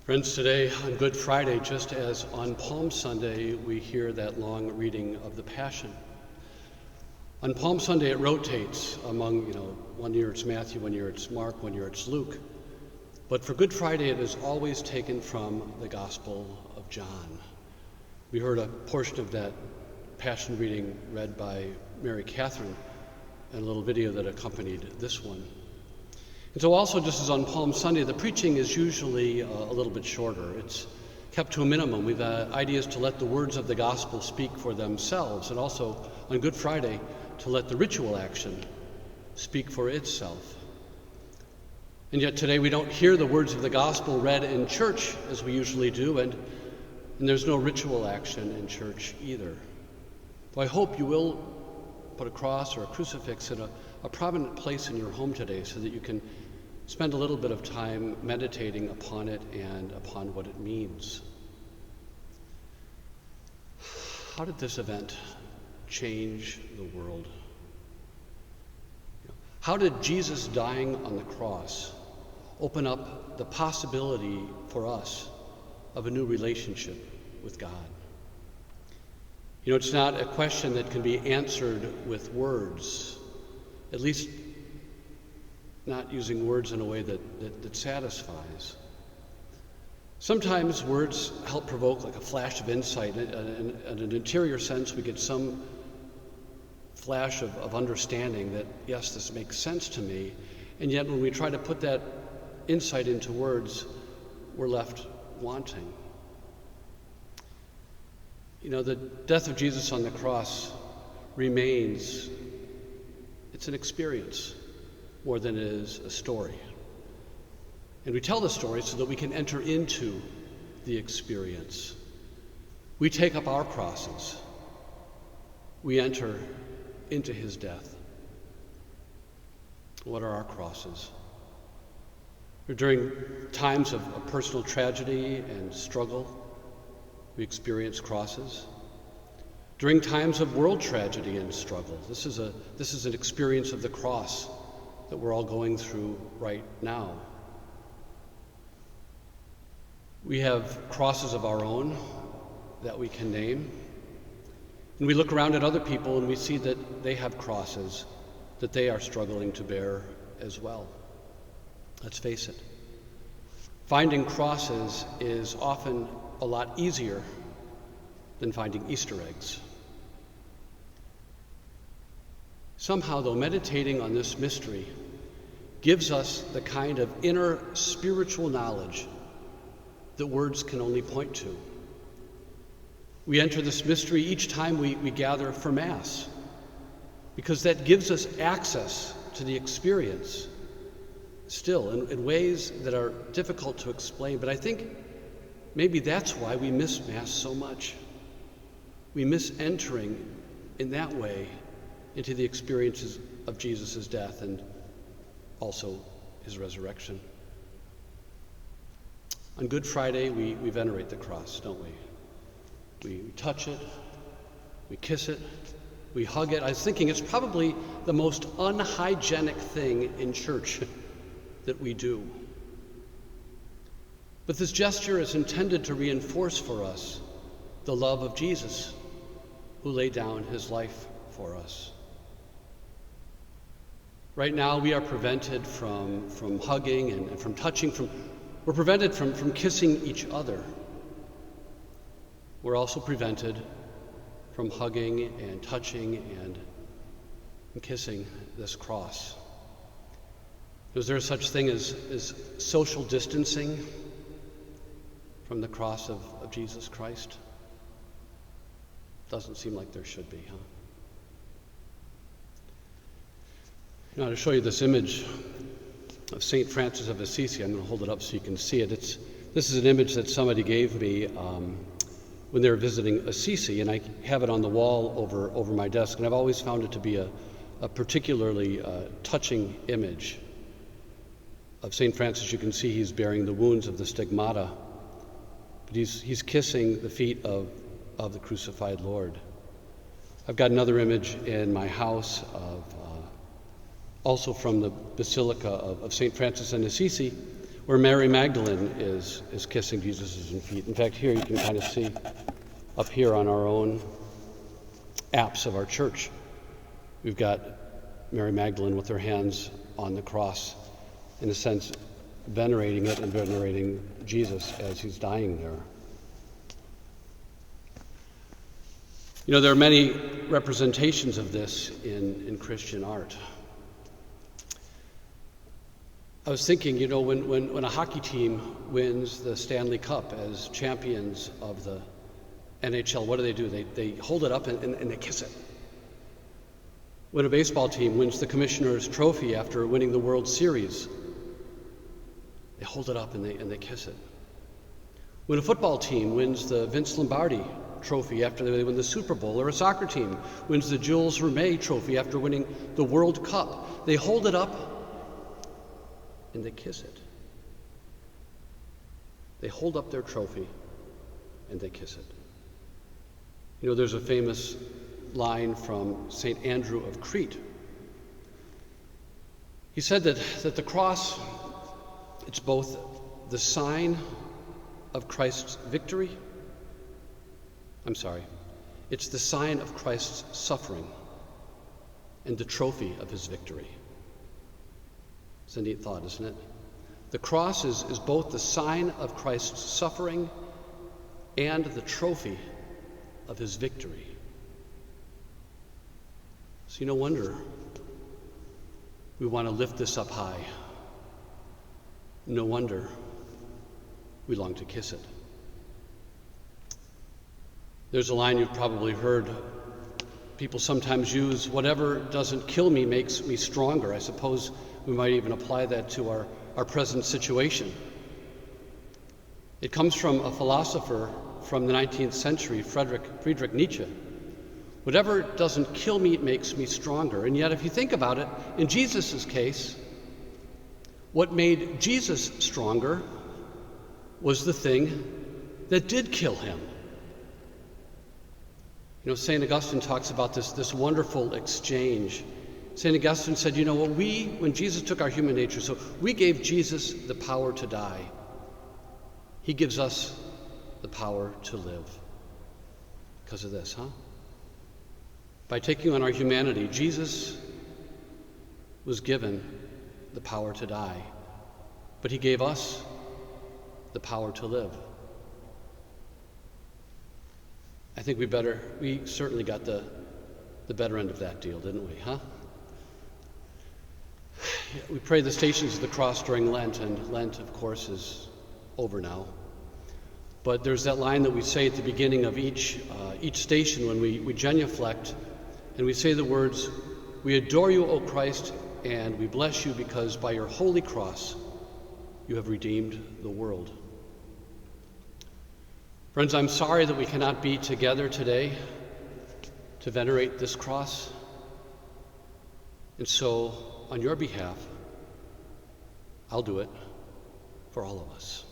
Friends, today on Good Friday, just as on Palm Sunday, we hear that long reading of the Passion. On Palm Sunday, it rotates among, one year it's Matthew, one year it's Mark, one year it's Luke. But for Good Friday, it is always taken from the Gospel of John. We heard a portion of that Passion reading read by Mary Catherine and a little video that accompanied this one. And so also, just as on Palm Sunday, the preaching is usually a little bit shorter. It's kept to a minimum. We've ideas to let the words of the gospel speak for themselves, and also on Good Friday to let the ritual action speak for itself. And yet today we don't hear the words of the gospel read in church as we usually do, and there's no ritual action in church either. Well, I hope you will put a cross or a crucifix in a prominent place in your home today so that you can spend a little bit of time meditating upon it and upon what it means. How did this event change the world? How did Jesus dying on the cross open up the possibility for us of a new relationship with God? It's not a question that can be answered with words, at least not using words in a way that satisfies. Sometimes words help provoke like a flash of insight. In an interior sense, we get some flash of understanding that, yes, this makes sense to me. And yet when we try to put that insight into words, we're left wanting. The death of Jesus on the cross remains, it's an experience more than it is a story. And we tell the story so that we can enter into the experience. We take up our crosses. We enter into his death. What are our crosses? During times of personal tragedy and struggle, we experience crosses. During times of world tragedy and struggle, this is an experience of the cross that we're all going through right now. We have crosses of our own that we can name. And we look around at other people and we see that they have crosses that they are struggling to bear as well. Let's face it. Finding crosses is often a lot easier than finding Easter eggs. Somehow, though, meditating on this mystery gives us the kind of inner spiritual knowledge that words can only point to. We enter this mystery each time we gather for Mass, because that gives us access to the experience, still, in ways that are difficult to explain. But I think maybe that's why we miss Mass so much. We miss entering in that way into the experiences of Jesus' death and also his resurrection. On Good Friday, we venerate the cross, don't we? We touch it, we kiss it, we hug it. I was thinking it's probably the most unhygienic thing in church that we do. But this gesture is intended to reinforce for us the love of Jesus, who laid down his life for us. Right now, we are prevented from hugging and from touching. We're prevented from kissing each other. We're also prevented from hugging and touching and kissing this cross. Is there such thing as social distancing from the cross of Jesus Christ? Doesn't seem like there should be, huh? To show you this image of St. Francis of Assisi, I'm going to hold it up so you can see it. This is an image that somebody gave me when they were visiting Assisi, and I have it on the wall over my desk, and I've always found it to be a particularly touching image of St. Francis. You can see he's bearing the wounds of the stigmata, but he's kissing the feet of the crucified Lord. I've got another image in my house also from the Basilica of St. Francis in Assisi, where Mary Magdalene is kissing Jesus' feet. In fact, here you can kind of see up here on our own apps of our church, we've got Mary Magdalene with her hands on the cross, in a sense, venerating it and venerating Jesus as he's dying there. You know, there are many representations of this in Christian art. I was thinking, you know, when a hockey team wins the Stanley Cup as champions of the NHL, what do? They hold it up and they kiss it. When a baseball team wins the Commissioner's Trophy after winning the World Series, they hold it up and they kiss it. When a football team wins the Vince Lombardi Trophy after they win the Super Bowl, or a soccer team wins the Jules Rimet Trophy after winning the World Cup, they hold it up and they kiss it. They hold up their trophy and they kiss it. You know, there's a famous line from St. Andrew of Crete. He said that the cross, it's both the sign of Christ's victory. It's the sign of Christ's suffering and the trophy of his victory. It's a neat thought, isn't it? The cross is both the sign of Christ's suffering and the trophy of his victory. So no wonder we want to lift this up high. No wonder we long to kiss it. There's a line you've probably heard people sometimes use, whatever doesn't kill me makes me stronger. I suppose we might even apply that to our present situation. It comes from a philosopher from the 19th century, Friedrich Nietzsche. Whatever doesn't kill me makes me stronger. And yet, if you think about it, in Jesus' case, what made Jesus stronger was the thing that did kill him. You know, St. Augustine talks about this wonderful exchange. St. Augustine said, you know, when Jesus took our human nature, so we gave Jesus the power to die. He gives us the power to live. Because of this, huh? By taking on our humanity, Jesus was given the power to die, but he gave us the power to live. I think we certainly got the better end of that deal, didn't we, huh? We pray the Stations of the Cross during Lent, and Lent, of course, is over now. But there's that line that we say at the beginning of each station when we genuflect, and we say the words, "We adore you, O Christ, and we bless you because by your holy cross you have redeemed the world." Friends, I'm sorry that we cannot be together today to venerate this cross. And so, on your behalf, I'll do it for all of us.